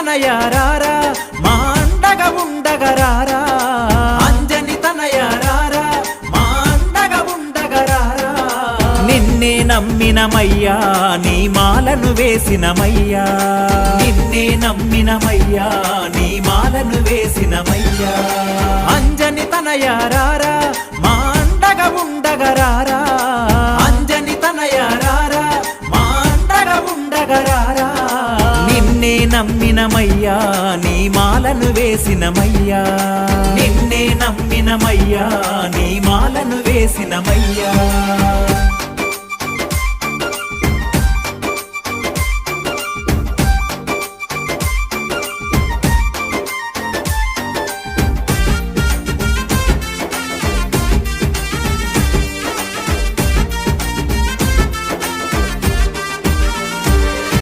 తనయారారా మా అండగా ఉండగరారా అంజని తనయారారా మా అండగా ఉండగరారా నిన్నే నమ్మినమయ్యా నీ మాలను వేసినమయ్యా నిన్నే నమ్మినమయ్యా నీ మాలను వేసినమయ్యా అంజని తనయారారా మా అండగా ఉండగరారా అంజని తనయారారా మా అండగా ఉండగరారా నిన్నే నమ్మినమయ్యా నీ మాలను వేసినమయ్యా నిన్నే నమ్మినమయ్యా నీ మాలను వేసినమయ్యా